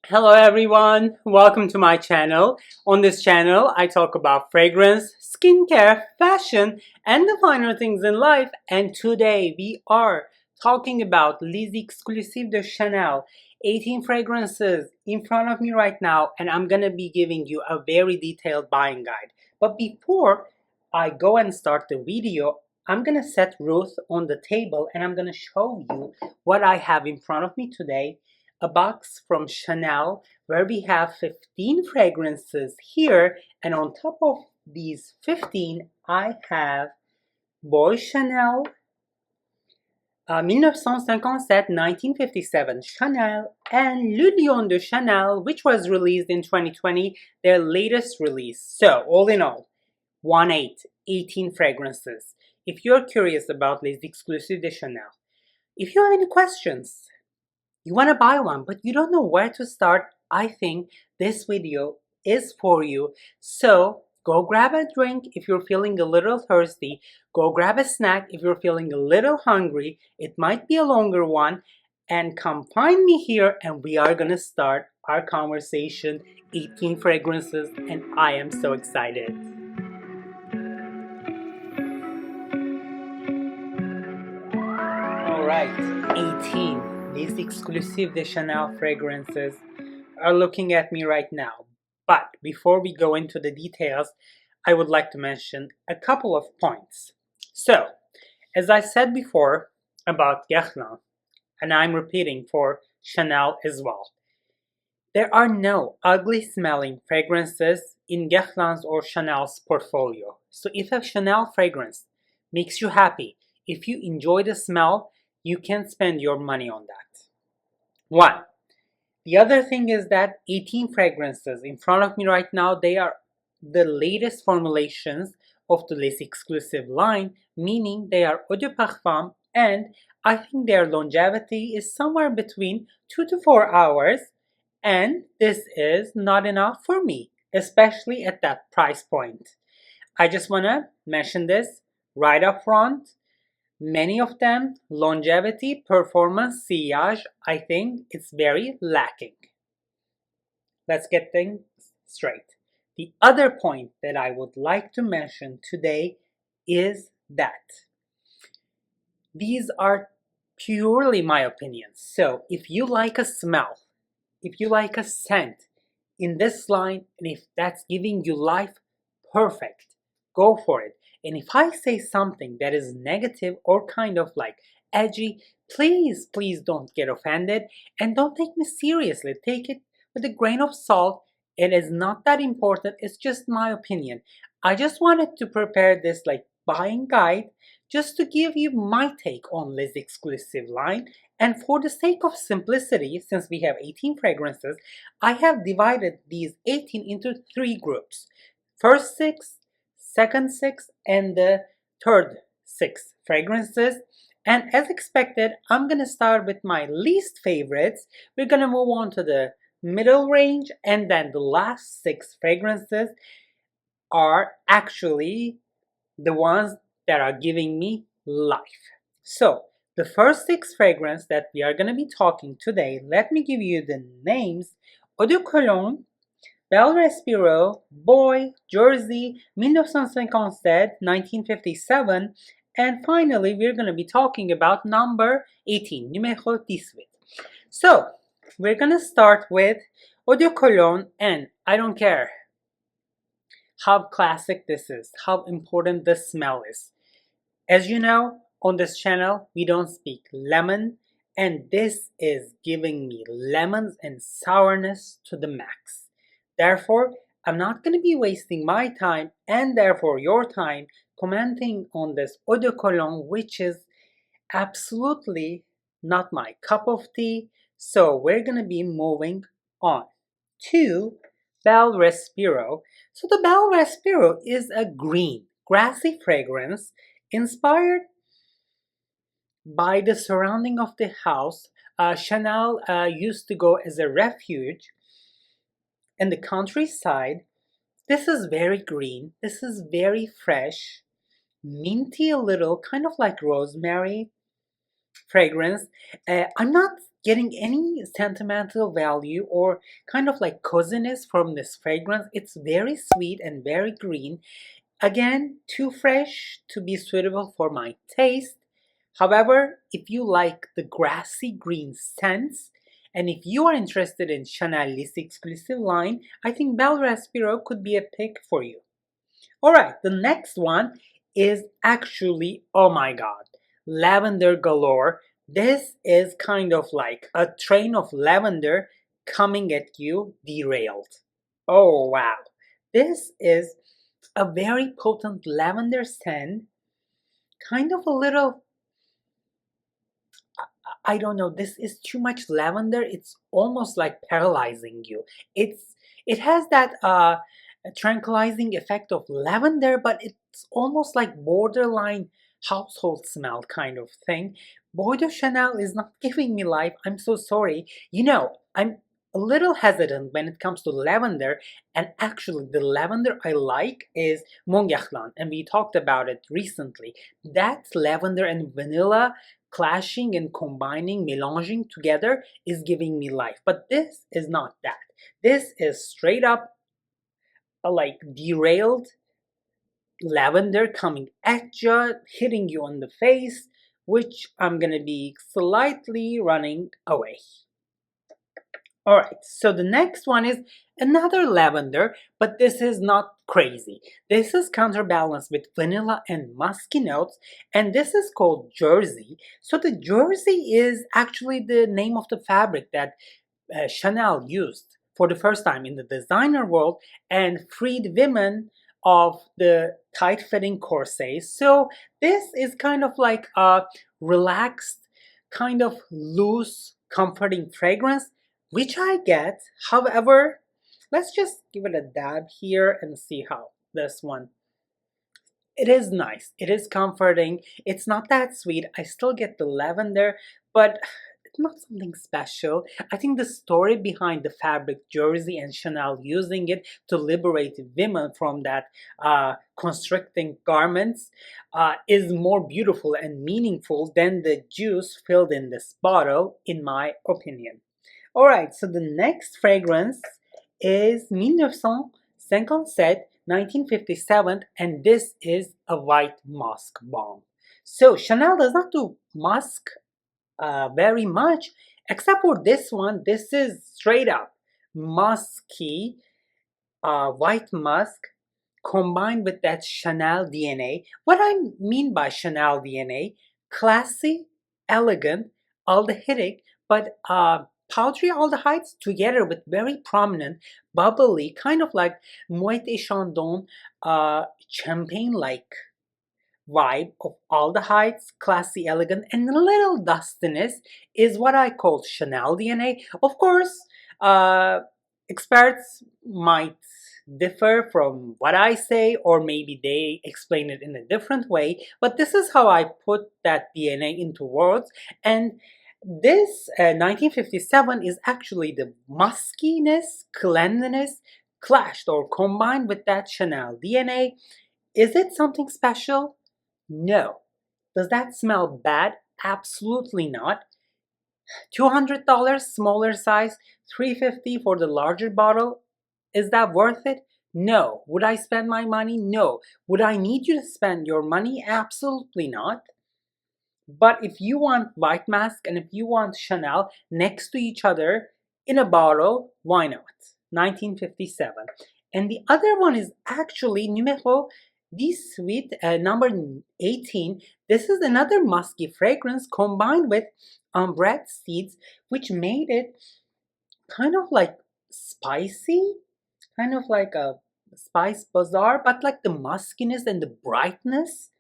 Hello everyone, welcome to my channel. On this channel, I talk about fragrance, skincare, fashion, and the finer things in life. And today we are talking about Les Exclusifs de Channel. 18 fragrances in front of me right now, and I'm gonna be giving you a very detailed buying guide. But before I go and start the video, I'm gonna set Ruth on the table and I'm gonna show you what I have in front of me today. A box from Chanel where we have 15 fragrances here, and on top of these 15 I have Bois Chanel, 1957 Chanel, and Le Lion de Chanel, which was released in 2020, their latest release. So all in all, 18 fragrances. If you're curious about Les Exclusifs de Chanel, if you have any questions, you want to buy one, but you don't know where to start, I think this video is for you. So go grab a drink if you're feeling a little thirsty. Go grab a snack if you're feeling a little hungry. It might be a longer one. And come find me here and we are going to start our conversation. 18 fragrances and I am so excited. Alright, 18. These Exclusifs de Channel fragrances are looking at me right now. But before we go into the details, I would like to mention a couple of points. So, as I said before about Guerlain, and I'm repeating for Chanel as well, there are no ugly smelling fragrances in Guerlain's or Chanel's portfolio. So if a Chanel fragrance makes you happy, if you enjoy the smell, you can spend your money on that. One. The other thing is that 18 fragrances in front of me right now, they are the latest formulations of the Les Exclusifs line, meaning they are eau de parfum, and I think their longevity is somewhere between 2 to 4 hours, and this is not enough for me, especially at that price point. I just want to mention this right up front. Many of them, longevity, performance, sillage, I think it's very lacking. Let's get things straight. The other point that I would like to mention today is that these are purely my opinions. So if you like a smell, if you like a scent in this line, and if that's giving you life, perfect, go for it. And if I say something that is negative or kind of like edgy, please don't get offended and don't take me seriously. Take it with a grain of salt. It is not that important. It's just my opinion. I just wanted to prepare this like buying guide just to give you my take on Les Exclusifs line. And for the sake of simplicity, since we have 18 fragrances, I have divided these 18 into 3 groups. First 6, second 6, and the third 6 fragrances. And as expected, I'm gonna start with my least favorites. We're gonna move on to the middle range, and then the last 6 fragrances are actually the ones that are giving me life. So the first 6 fragrances that we are gonna be talking today, let me give you the names: Eau de Cologne, Belle Respiro, Bois, Jersey, 1957, and finally we're going to be talking about number 18, numéro 18. So, we're going to start with Eau de Cologne, and I don't care how classic this is, how important the smell is. As you know, on this channel, we don't speak lemon, and this is giving me lemons and sourness to the max. Therefore, I'm not going to be wasting my time and therefore your time commenting on this Eau de Cologne, which is absolutely not my cup of tea. So we're going to be moving on to Belle Respiro. So the Belle Respiro is a green, grassy fragrance inspired by the surrounding of the house. Chanel used to go as a refuge in the countryside. This is very green, this is very fresh, minty a little, kind of like rosemary, fragrance. I'm not getting any sentimental value or kind of like coziness from this fragrance. It's very sweet and very green. Again, too fresh to be suitable for my taste. However, if you like the grassy green scents, and if you are interested in Chanel Les Exclusifs line, I think Belle Respiro could be a pick for you. Alright, the next one is actually, oh my god, lavender galore. This is kind of like a train of lavender coming at you derailed. Oh wow. This is a very potent lavender scent, kind of a little, I don't know, this is too much lavender. It's almost like paralyzing you. It has that tranquilizing effect of lavender, but it's almost like borderline household smell kind of thing. Bois de Chanel is not giving me life. I'm so sorry. I'm a little hesitant when it comes to lavender, and actually the lavender I like is Mongerland, and we talked about it recently. That's lavender and vanilla clashing and combining, melanging together is giving me life. But this is not that. This is straight up like derailed lavender coming at you, hitting you on the face, which I'm gonna be slightly running away. Alright, so the next one is another lavender, but this is not crazy. This is counterbalanced with vanilla and musky notes, and this is called jersey. So the jersey is actually the name of the fabric that Chanel used for the first time in the designer world and freed women of the tight-fitting corsets. So this is kind of like a relaxed, kind of loose, comforting fragrance, which I get. However, let's just give it a dab here and see how this one. It is nice. It is comforting. It's not that sweet. I still get the lavender, but it's not something special. I think the story behind the fabric jersey and Chanel using it to liberate women from that constricting garments is more beautiful and meaningful than the juice filled in this bottle, in my opinion. Alright, so the next fragrance is 1957, 1957, and this is a white musk bomb. So Chanel does not do musk very much, except for this one. This is straight up musky white musk combined with that Chanel DNA. What I mean by Chanel DNA, classy, elegant, aldehydic, but powdery aldehydes together with very prominent, bubbly, kind of like Moët et Chandon champagne-like vibe of aldehydes, classy, elegant, and a little dustiness is what I call Chanel DNA. Of course, experts might differ from what I say, or maybe they explain it in a different way, but this is how I put that DNA into words. And this 1957 is actually the muskiness, cleanliness clashed or combined with that Chanel DNA. Is it something special? No. Does that smell bad? Absolutely not. $200 smaller size, $350 for the larger bottle. Is that worth it? No. Would I spend my money? No. Would I need you to spend your money? Absolutely not. But if you want white mask and if you want Chanel next to each other in a bottle, why not? 1957. And the other one is actually numero 18, number 18. This is another musky fragrance combined with ambrette seeds, which made it kind of like spicy, kind of like a spice bazaar, but like the muskiness and the brightness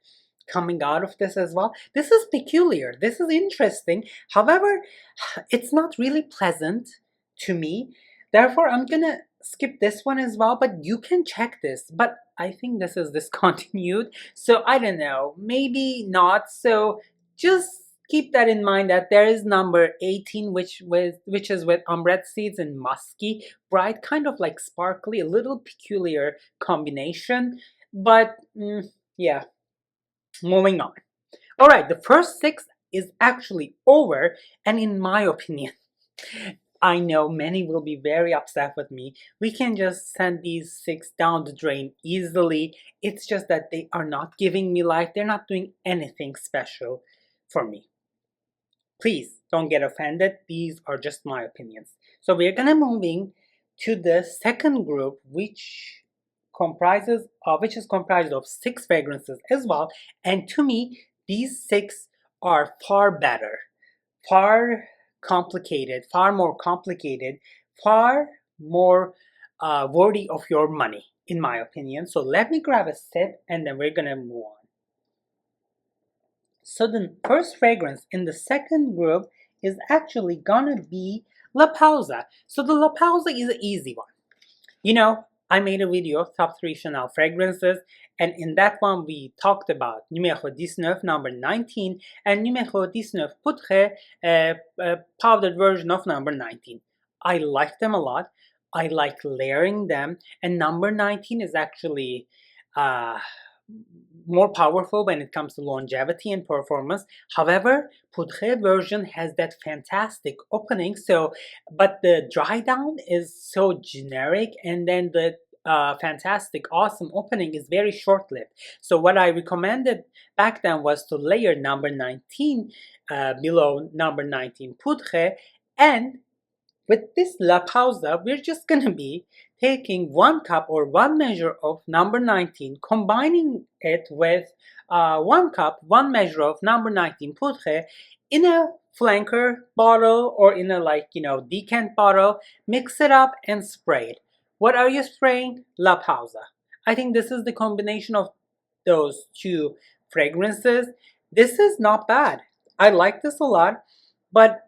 coming out of this as well. This is peculiar. This is interesting. However, it's not really pleasant to me. Therefore, I'm gonna skip this one as well, but you can check this. But I think this is discontinued, so I don't know. Maybe not. So just keep that in mind that there is number 18, which is with ambrette seeds and musky, bright, kind of like sparkly, a little peculiar combination. But yeah. Moving on. All right, the first six is actually over, and in my opinion, I know many will be very upset with me. We can just send these 6 down the drain easily. It's just that they are not giving me life. They're not doing anything special for me. Please don't get offended. These are just my opinions. So we're gonna moving to the second group, which is comprised of 6 fragrances as well. And to me, these 6 are far better, far more complicated, far more worthy of your money, in my opinion. So let me grab a sip and then we're gonna move on. So the first fragrance in the second group is actually gonna be La Pausa. So the La Pausa is an easy one. You know, I made a video of top 3 Chanel fragrances, and in that one we talked about numéro 19, number 19, and numéro 19 poudre, powdered version of number 19. I like them a lot. I like layering them, and number 19 is actually more powerful when it comes to longevity and performance. However, poudre version has that fantastic opening, but the dry down is so generic, and then the fantastic awesome opening is very short-lived. So what I recommended back then was to layer number 19 below number 19 poudre, and with this La Pausa, we're just gonna be taking 1 cup or 1 measure of number 19, combining it with 1 cup, 1 measure of number 19 poudre in a flanker bottle or in a decant bottle, mix it up and spray it. What are you spraying? La Pausa. I think this is the combination of those 2 fragrances. This is not bad. I like this a lot, but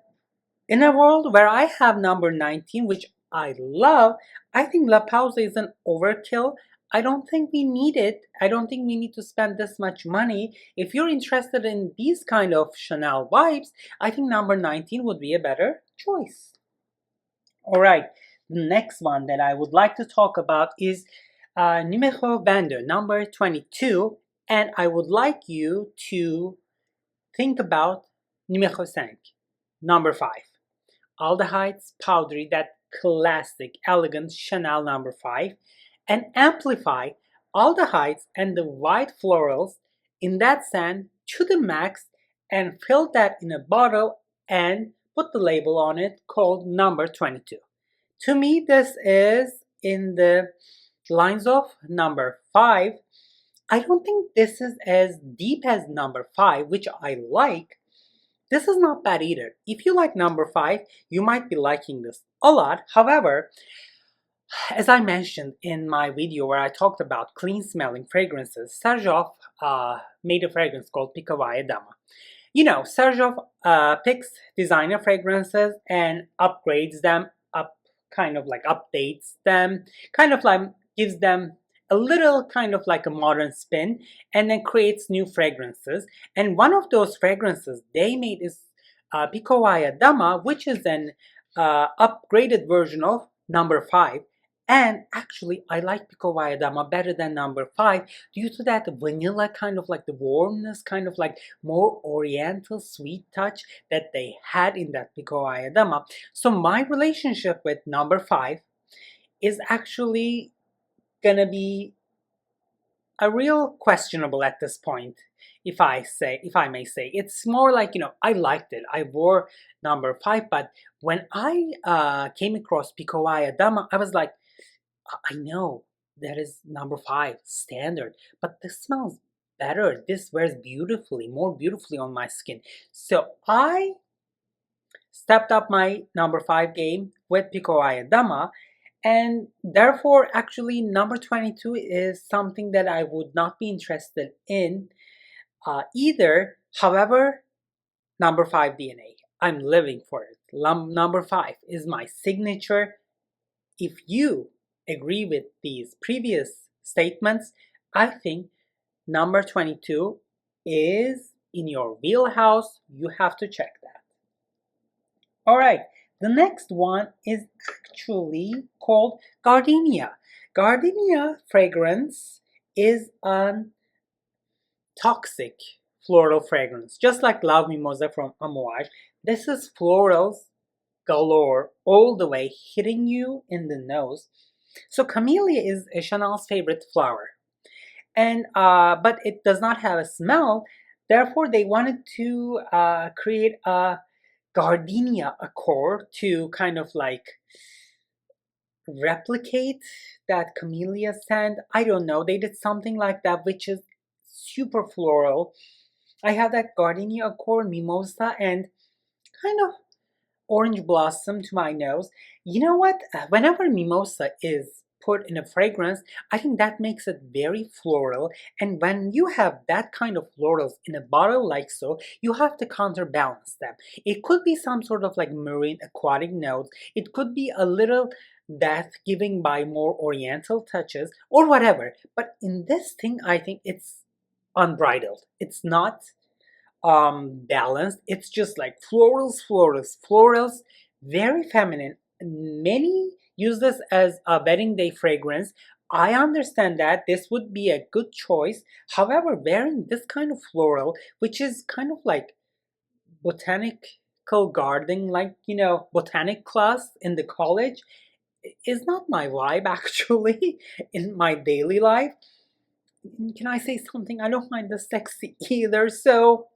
in a world where I have number 19, which I love, I think La Pausa is an overkill. I don't think we need it. I don't think we need to spend this much money. If you're interested in these kind of Chanel vibes, I think number 19 would be a better choice. Alright, the next one that I would like to talk about is numéro 22, number 22, and I would like you to think about numéro 5, number 5. Aldehydes, powdery, that classic, elegant Chanel number 5, and amplify aldehydes and the white florals in that scent to the max, and fill that in a bottle and put the label on it called number 22. To me, this is in the lines of number 5. I don't think this is as deep as number 5, which I like. This is not bad either. If you like number 5, you might be liking this a lot. However, as I mentioned in my video where I talked about clean smelling fragrances, Sergioff made a fragrance called Picovaya Dama. You know, Sergioff picks designer fragrances and upgrades them, updates them, gives them a little kind of like a modern spin, and then creates new fragrances. And one of those fragrances they made is Picovaya Dama, which is an upgraded version of number 5. And actually, I like Picovaya Dama better than number 5 due to that vanilla kind of like the warmness, kind of like more oriental sweet touch that they had in that Picovaya Dama. So my relationship with number 5 is actually gonna be a real questionable at this point, if I may say. It's more like, I liked it. I wore number 5, but when I came across Picovaya Dama, I was like, I know that is number 5 standard, but this smells better. This wears more beautifully on my skin. So I stepped up my number 5 game with Picovaya Dama, and therefore actually number 22 is something that I would not be interested in either. However, number 5 DNA, I'm living for it. Number 5 is my signature. If you agree with these previous statements, I think number 22 is in your wheelhouse. You have to check that. Alright, the next one is actually called Gardénia. Gardénia fragrance is a toxic floral fragrance, just like Love Mimosa from Amouage. This is florals galore all the way, hitting you in the nose. So camellia is a Chanel's favorite flower, and but it does not have a smell. Therefore, they wanted to create a Gardénia accord to kind of like replicate that camellia scent. I don't know. They did something like that, which is super floral. I have that Gardenia Accord Mimosa and kind of orange blossom to my nose. You know what? Whenever mimosa is put in a fragrance, I think that makes it very floral. And when you have that kind of florals in a bottle like so, you have to counterbalance them. It could be some sort of like marine aquatic notes. It could be a little death giving by more oriental touches or whatever. But in this thing, I think it's unbridled. It's not balanced. It's just like florals, florals, florals, very feminine. Many use this as a wedding day fragrance. I understand that this would be a good choice. However, wearing this kind of floral, which is kind of like botanical gardening, like botanic class in the college, is not my vibe actually in my daily life. Can I say something? I don't mind the sexy either, so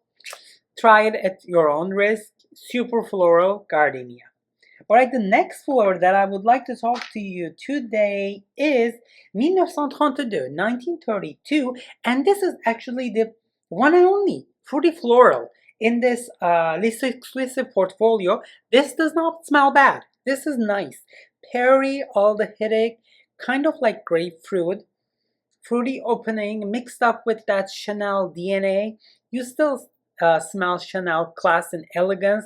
try it at your own risk. Super Floral Gardenia. Alright, the next flower that I would like to talk to you today is 1932, 1932, and this is actually the one and only fruity floral in this Les Exclusifs portfolio. This does not smell bad. This is nice. Perry, aldehydic, kind of like grapefruit, fruity opening mixed up with that Chanel DNA. You still smell Chanel class and elegance.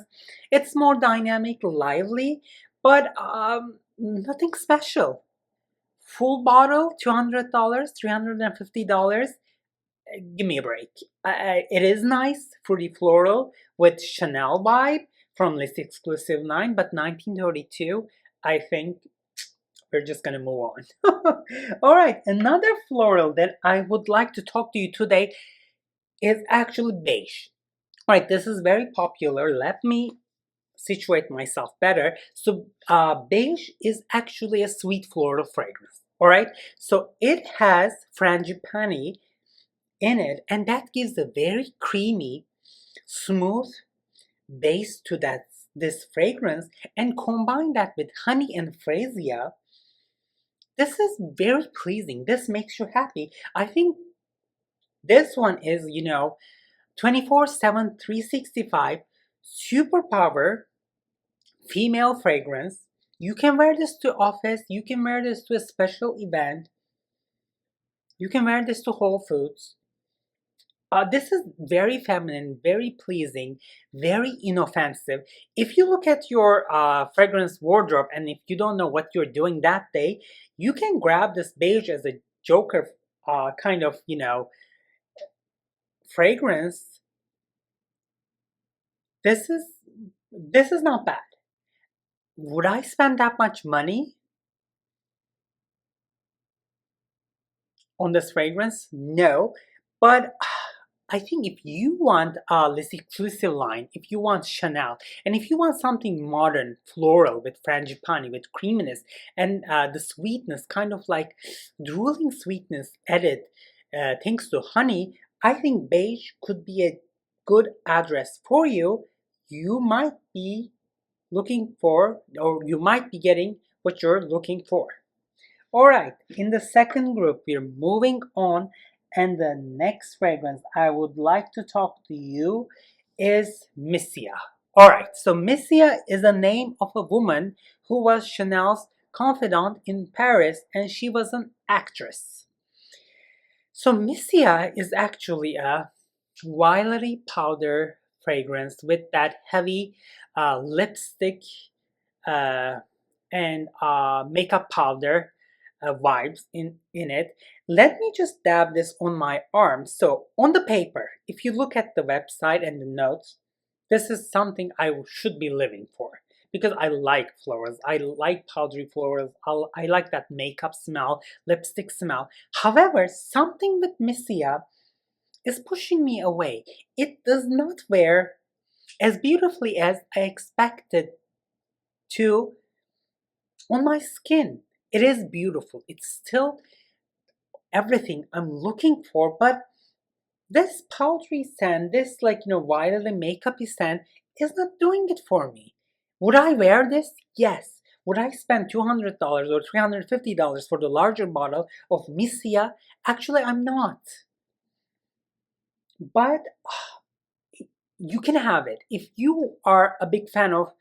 It's more dynamic, lively, but nothing special. Full bottle, $200, $350. Give me a break. It is nice, fruity floral with Chanel vibe from this exclusive line, but 1932, I think we're just gonna move on. All right, another floral that I would like to talk to you today is actually beige. All right, this is very popular. Let me situate myself better. So, beige is actually a sweet floral fragrance. All right, so it has frangipani in it, and that gives a very creamy, smooth base to this fragrance. And combine that with honey and freesia, this is very pleasing. This makes you happy. I think this one is 24/7, 365, superpower female fragrance. You can wear this to office, you can wear this to a special event, you can wear this to Whole Foods. This is very feminine, very pleasing, very inoffensive. If you look at your fragrance wardrobe and if you don't know what you're doing that day, you can grab this beige as a joker kind of, fragrance. This is not bad. Would I spend that much money on this fragrance? No, but I think if you want this exclusive line, if you want Chanel, and if you want something modern, floral with frangipani, with creaminess, and the sweetness, kind of like drooling sweetness added thanks to honey, I think beige could be a good address for you. You might be looking for, or you might be getting what you're looking for. All right, in the second group, we're moving on, and the next fragrance I would like to talk to you is Misia. All right, so Misia is the name of a woman who was Chanel's confidant in Paris, and she was an actress. So Misia is actually a violet powder fragrance with that heavy lipstick uh, and makeup powder vibes in it. Let me just dab this on my arm. So on the paper, if you look at the website and the notes, this is something I should be living for because I like florals. I like powdery florals. I like that makeup smell, lipstick smell. However, something with Misia is pushing me away. It does not wear as beautifully as I expected to on my skin. It is beautiful. It's still everything I'm looking for, but this powdery scent, this wildly makeupy scent is not doing it for me. Would I wear this? Yes. Would I spend $200 or $350 for the larger bottle of Misia? Actually, I'm not. But you can have it. If you are a big fan of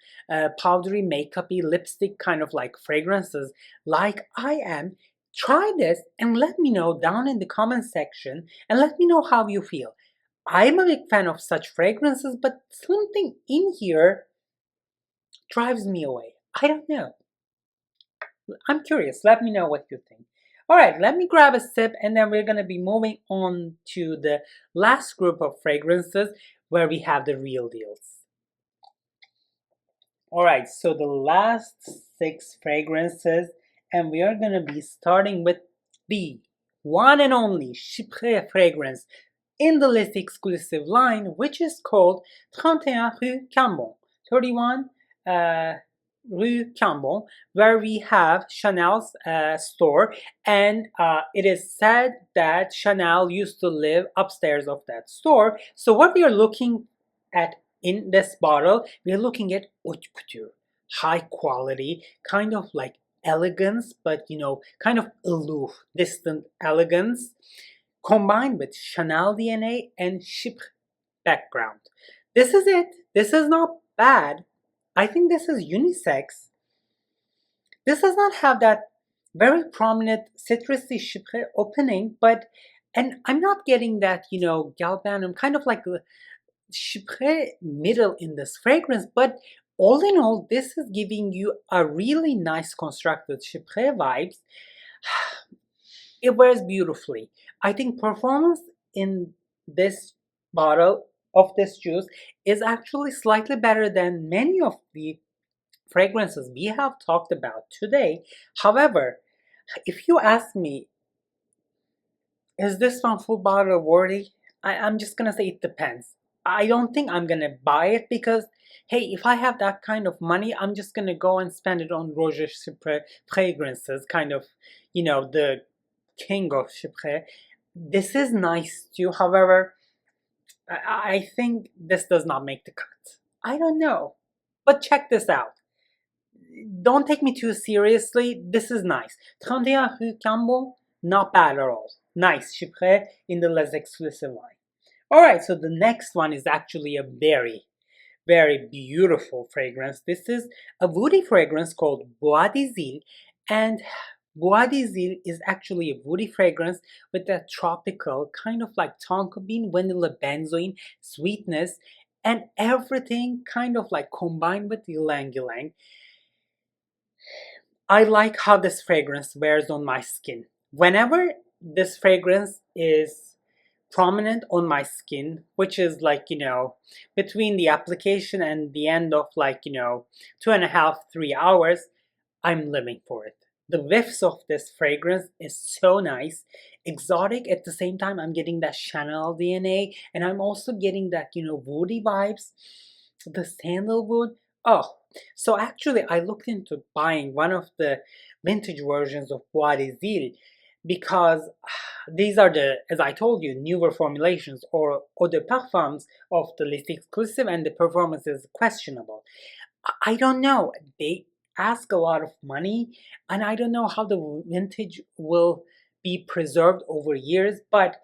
powdery, makeupy, lipstick kind of like fragrances, like I am, try this and let me know down in the comment section and let me know how you feel. I'm a big fan of such fragrances, but something in here drives me away. I don't know. I'm curious. Let me know what you think. All right, let me grab a sip and then we're going to be moving on to the last group of fragrances where we have the real deals. All right, so the last 6 fragrances, and we are going to be starting with the one and only Chypre fragrance in the Les Exclusifs line, which is called 31 Rue Cambon. 31 Rue Cambon, where we have Chanel's store, and it is said that Chanel used to live upstairs of that store. So what we are looking at in this bottle, we are looking at haute couture, high quality, kind of like elegance, but kind of aloof, distant elegance, combined with Chanel DNA and Chypre background. This is it. This is not bad. I think this is unisex. This does not have that very prominent citrusy Chypre opening, and I'm not getting that, galbanum, kind of like a Chypre middle in this fragrance, but all in all, this is giving you a really nice constructed Chypre vibes. It wears beautifully. I think performance in this bottle of this juice is actually slightly better than many of the fragrances we have talked about today. However, if you ask me, is this one full bottle worthy? I'm just gonna say it depends. I don't think I'm gonna buy it because, hey, if I have that kind of money, I'm just gonna go and spend it on Roger Chypre fragrances, kind of, the king of Chypre. This is nice too. However, I think this does not make the cut. I don't know. But check this out. Don't take me too seriously. This is nice. 31 Rue Cambon, not bad at all. Nice. Chypre in the Les Exclusifs line. Alright, so the next one is actually a very, very beautiful fragrance. This is a woody fragrance called Bois des Iles, and Bois des Iles is actually a woody fragrance with that tropical, kind of like tonka bean, vanilla benzoin, sweetness, and everything kind of like combined with ylang ylang. I like how this fragrance wears on my skin. Whenever this fragrance is prominent on my skin, which is like, between the application and the end of like, 2.5, 3 hours, I'm living for it. The whiffs of this fragrance is so nice, exotic. At the same time, I'm getting that Chanel DNA, and I'm also getting that, woody vibes, the sandalwood. Oh, so actually, I looked into buying one of the vintage versions of Bois des Iles because these are the, as I told you, newer formulations or eau de parfums of the Les Exclusifs, and the performance is questionable. I don't know. They ask a lot of money, and I don't know how the vintage will be preserved over years, but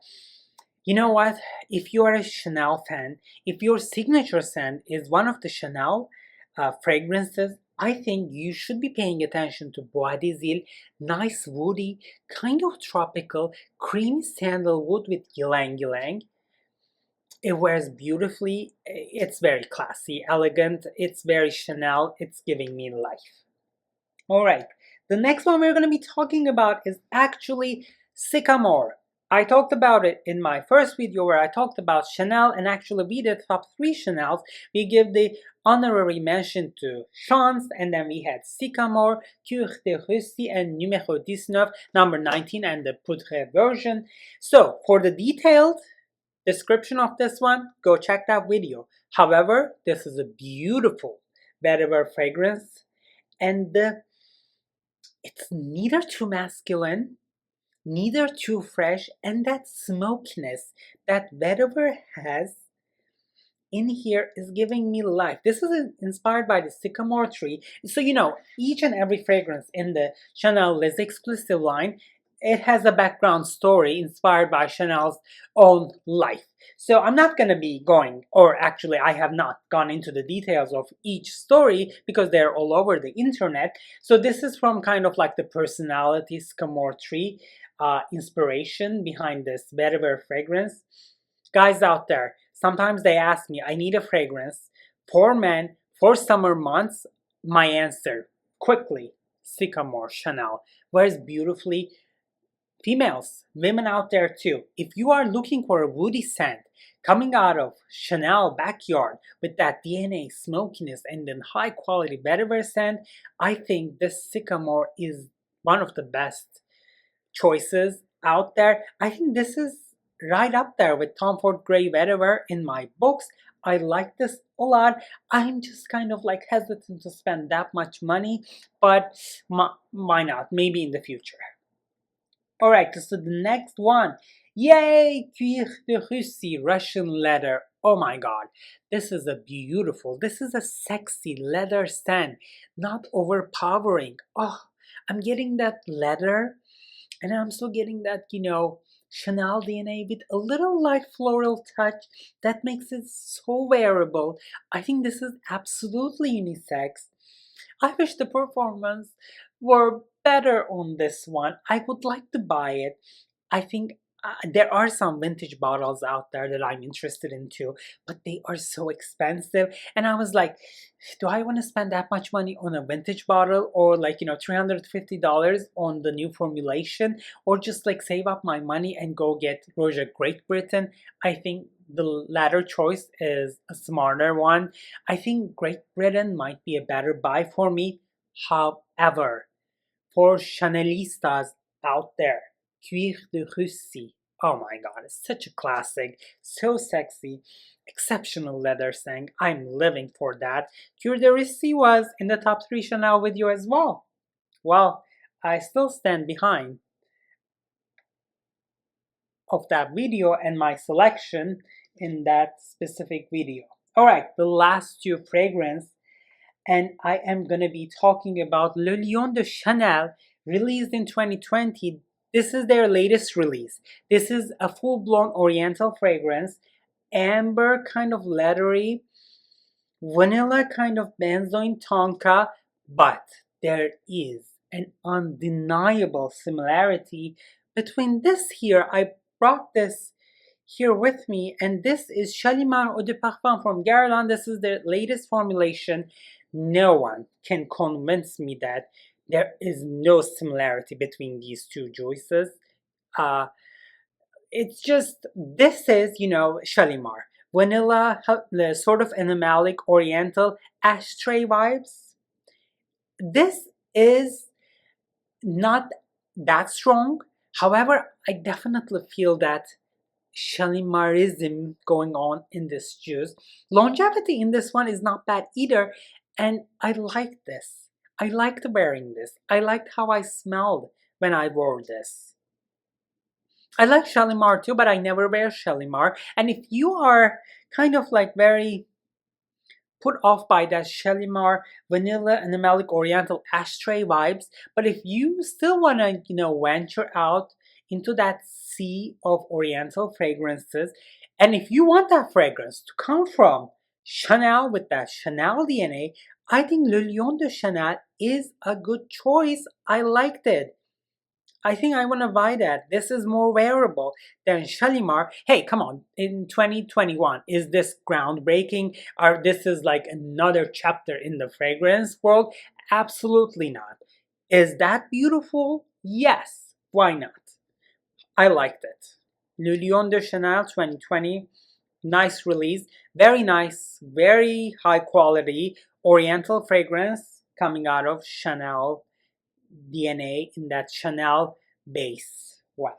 you know what? If you are a Chanel fan, if your signature scent is one of the Chanel fragrances, I think you should be paying attention to Bois des Iles. Nice woody, kind of tropical, creamy sandalwood with ylang ylang. It wears beautifully. It's very classy, elegant. It's very Chanel. It's giving me life. All right. The next one we're going to be talking about is actually Sycamore. I talked about it in my first video where I talked about Chanel, and actually we did top 3 Chanels. We give the honorary mention to Chance, and then we had Sycamore, Cuir de Russie, and numéro 19, number 19, and the Poudre version. So for the detailed Description of this one, go check that video. However, this is a beautiful vetiver fragrance, and it's neither too masculine, neither too fresh, and that smokiness that vetiver has in here is giving me life. This is inspired by the sycamore tree. So, each and every fragrance in the Chanel Les Exclusifs line, it has a background story inspired by Chanel's own life. So I'm not going to be going, or actually I have not gone into the details of each story because they're all over the internet. So this is from kind of like the personality sycamore tree inspiration behind this vetiver fragrance. Guys out there, sometimes they ask me, I need a fragrance for men for summer months. My answer, quickly, Sycamore Chanel. Wears beautifully. Females, women out there too, if you are looking for a woody scent coming out of Chanel backyard with that DNA smokiness and then high quality vetiver scent, I think this Sycamore is one of the best choices out there. I think this is right up there with Tom Ford Grey vetiver in my books. I like this a lot. I'm just kind of like hesitant to spend that much money, but why not? Maybe in the future. Alright, so the next one. Yay! Cuir de Russie, Russian leather. Oh my god. This is a sexy leather scent. Not overpowering. Oh, I'm getting that leather. And I'm still getting that, Chanel DNA with a little light floral touch that makes it so wearable. I think this is absolutely unisex. I wish the performance were better on this one. I would like to buy it. I think there are some vintage bottles out there that I'm interested in too, but they are so expensive. And I was like, do I want to spend that much money on a vintage bottle, or like, $350 on the new formulation, or just like save up my money and go get Roja Great Britain? I think the latter choice is a smarter one. I think Great Britain might be a better buy for me. However, for Chanelistas out there, Cuir de Russie. Oh my god, it's such a classic, so sexy, exceptional leather scent. I'm living for that. Cuir de Russie was in the top 3 Chanel video as well. Well, I still stand behind of that video and my selection in that specific video. Alright, the last 2 fragrance, and I am gonna be talking about Le Lion de Chanel, released in 2020. This is their latest release. This is a full-blown oriental fragrance, amber kind of leathery, vanilla kind of benzoin tonka, but there is an undeniable similarity between this here. I brought this here with me, and this is Shalimar Eau de Parfum from Guerlain. This is their latest formulation. No one can convince me that there is no similarity between these two juices. It's just, this is, Shalimar. Vanilla, sort of animalic, oriental, ashtray vibes. This is not that strong. However, I definitely feel that Shalimarism going on in this juice. Longevity in this one is not bad either, and I like this. I liked wearing this. I liked how I smelled when I wore this. I like Shalimar too, but I never wear Shalimar. And if you are kind of like very put off by that Shalimar vanilla animalic oriental ashtray vibes, but if you still want to, venture out into that sea of oriental fragrances, and if you want that fragrance to come from Chanel with that Chanel DNA, I think Le Lion de Chanel is a good choice. I liked it. I think I want to buy that. This is more wearable than Shalimar. Hey, come on. In 2021, is this groundbreaking? Or this is like another chapter in the fragrance world? Absolutely not. Is that beautiful? Yes. Why not? I liked it. Le Lion de Chanel 2020. Nice release. Very nice. Very high quality oriental fragrance coming out of Chanel DNA in that Chanel base. Wow.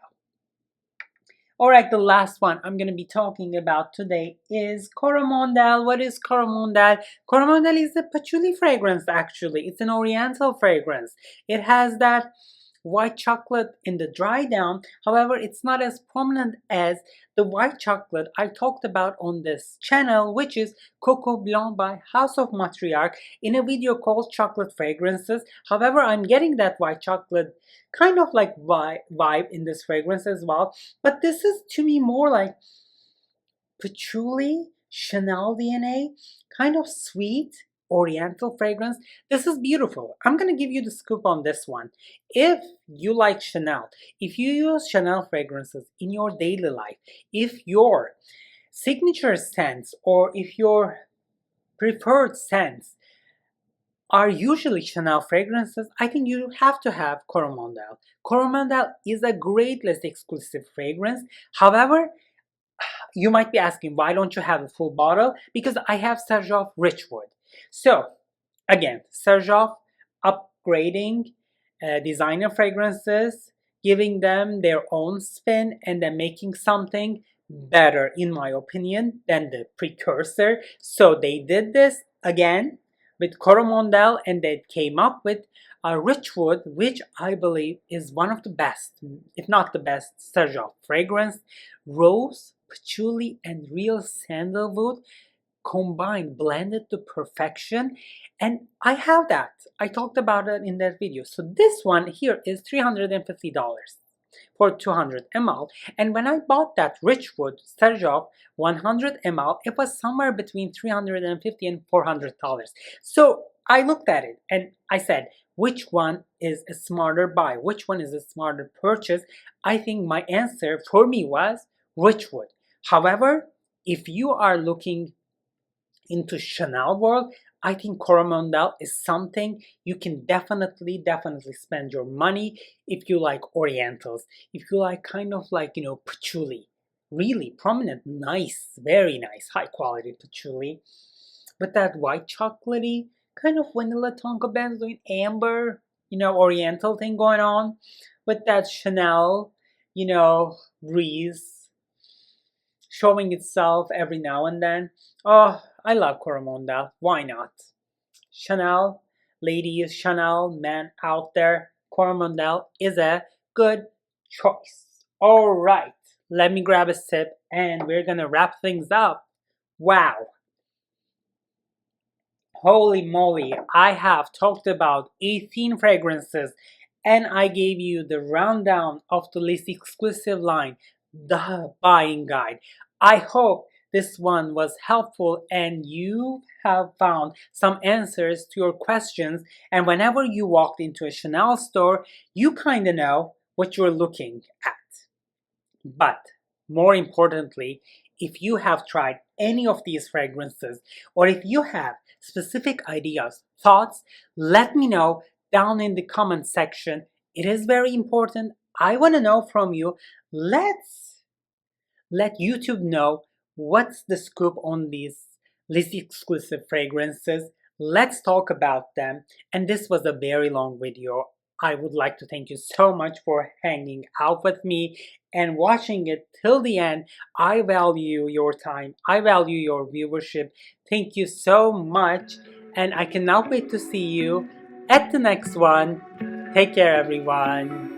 Alright, the last one I'm going to be talking about today is Coromandel. What is Coromandel? Coromandel is a patchouli fragrance actually. It's an oriental fragrance. It has that white chocolate in the dry down. However, it's not as prominent as the white chocolate I talked about on this channel, which is Coco Blanc by House of Matriarch in a video called Chocolate Fragrances. However, I'm getting that white chocolate kind of like vibe in this fragrance as well. But this is to me more like patchouli, Chanel DNA, kind of sweet, oriental fragrance. This is beautiful. I'm going to give you the scoop on this one. If you like Chanel, if you use Chanel fragrances in your daily life, if your signature scents or if your preferred scents are usually Chanel fragrances, I think you have to have Coromandel. Coromandel is a great Les Exclusifs fragrance. However, you might be asking, why don't you have a full bottle? Because I have Serjoff Richwood. So, again, Serjoff upgrading designer fragrances, giving them their own spin, and then making something better, in my opinion, than the precursor. So they did this again with Coromandel, and they came up with a Richwood, which I believe is one of the best, if not the best, Serjoff fragrance. Rose, patchouli, and real sandalwood combined, blended to perfection. And I have that. I talked about it in that video. So this one here is $350 for 200 ml. And when I bought that Richwood Serjoff 100 ml, it was somewhere between $350 and $400. So I looked at it and I said, which one is a smarter buy? Which one is a smarter purchase? I think my answer for me was Richwood. However, if you are looking into Chanel world, I think Coromandel is something you can definitely spend your money if you like orientals, if you like kind of like, patchouli, really prominent, nice, very nice, high quality patchouli, but that white chocolatey kind of vanilla tonka benzoin amber, oriental thing going on, with that Chanel, breeze showing itself every now and then. Oh, I love Coromandel. Why not? Chanel, ladies, Chanel, men out there, Coromandel is a good choice. All right, let me grab a sip and we're gonna wrap things up. Wow. Holy moly, I have talked about 18 fragrances and I gave you the rundown of the Les Exclusifs line, the buying guide. I hope this one was helpful and you have found some answers to your questions, and whenever you walked into a Chanel store, you kind of know what you're looking at. But more importantly, if you have tried any of these fragrances or if you have specific ideas, thoughts, let me know down in the comment section. It is very important. I want to know from you. Let's let YouTube know what's the scoop on these Les Exclusifs fragrances. Let's talk about them. And this was a very long video. I would like to thank you so much for hanging out with me and watching it till the end. I value your time. I value your viewership. Thank you so much. And I cannot wait to see you at the next one. Take care, everyone.